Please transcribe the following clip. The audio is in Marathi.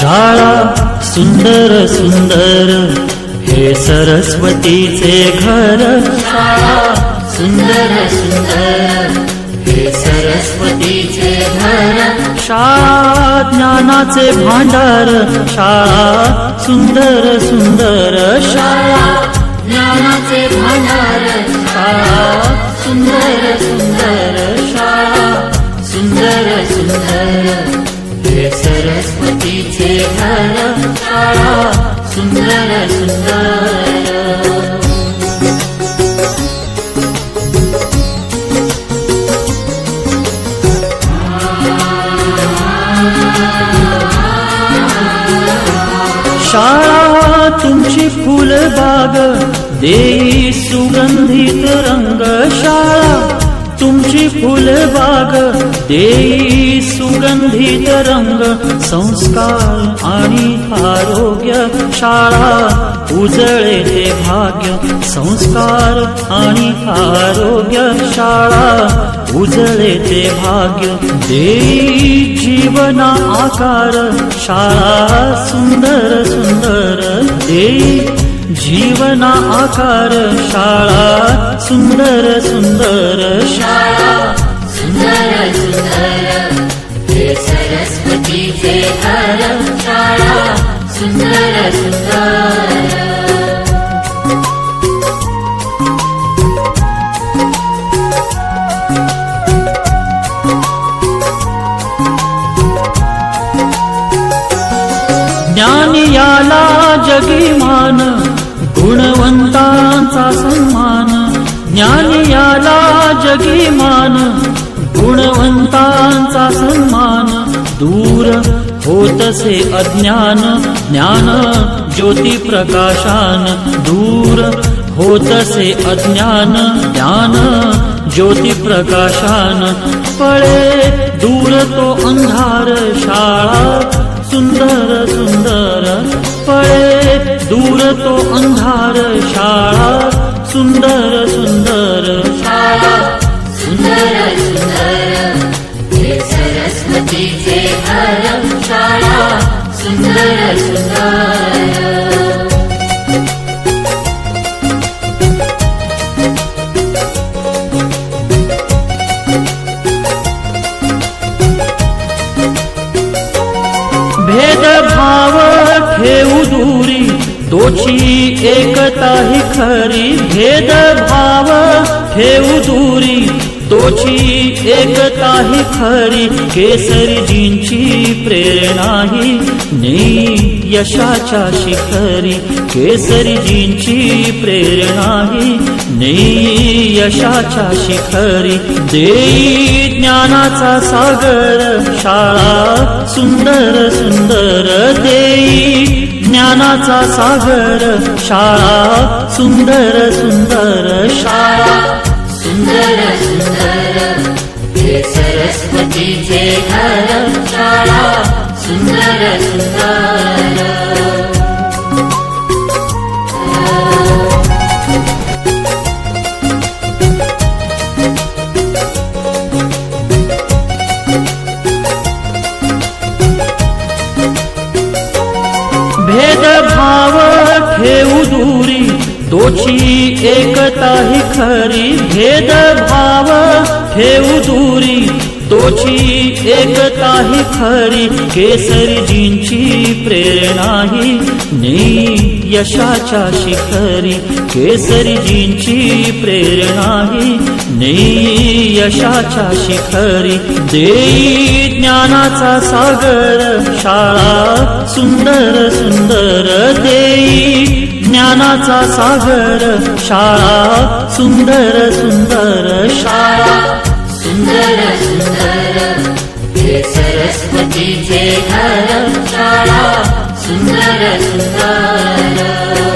शाळा सुंदर सुंदर हे सरस्वतीचे घर, शाळा सुंदर सुंदर हे सरस्वतीचे घर, शाळा ज्ञानाचे भांडार, शाळा सुंदर सुंदर, शाळा ज्ञानाचे भांडार, शाळा सुंदर सुंदर, शाळा सुंदर सुंदर हे सरस्वतीचे घर, शाळा सुंदर सुंदर। शाळा तुमची फुलबाग देई सुगंधित रंग, शाळा तुमची फुलबाग देई सुगंधित रंग, संस्कार आणि आरोग्य शाळा उजळे ते भाग्य, संस्कार आणि आरोग्य शाळा उजळे ते भाग्य, देई जीवना आकार शाळा सुंदर सुंदर, देई जीवना आकार शाळा सुंदर सुंदर, शाळा सुंदर सुंदर हे सरस्वतीचे घर, शाळा सुंदर सुंदर। ज्ञान याला जगी मान, गुणवंतांचा सन्मान, ज्ञान याला जगी मान, गुणवंतांचा सन्मान, दूर होतसे अज्ञान, ज्ञान ज्योती प्रकाशान, दूर होतसे अज्ञान, ज्ञान ज्योती प्रकाशान, पळे दूर तो अंधार शाळा सुंदर सुंदर, पळे दूर तो अंधार शाळा सुंदर सुंदर, शाळा सुंदर सुंदर हे सरस्वतीचे घर, शाळा सुंदर सुंदर। भेदभाव ठेवू दूरी तोची एकता ही खरी, भेदभाव ठेवू दूरी तोची एकता ही खरी, केसरीजींची प्रेरणा ही नेई यशाच्या शिखरी, केसरीजींची प्रेरणा ही नेई यशाच्या शिखरी, देई ज्ञानाचा सागर शाळा सुंदर सुंदर, देई ज्ञानाचा सागर शाळा सुंदर सुंदर, शाळा सुंदर सुंदर हे सरस्वतीचे घर, शाळा सुंदर सुंदर। भेदभाव ठेवू दूरी तोची एकता ही खरी, भेदभाव ठेवू दूरी तोची एकता ही खरी, केसरीजींची प्रेरणा ही नेई यशाच्या शिखरी, केसरीजींची प्रेरणा ही नेई यशाच्या शिखरी, देई ज्ञानाचा सागर शाळा सुंदर सुंदर, देई ज्ञानाचा सागर शाळा सुंदर सुंदर, शाळा सुंदर सुंदर हे सरस्वतीचे घर, शाळा सुंदर सुंदर।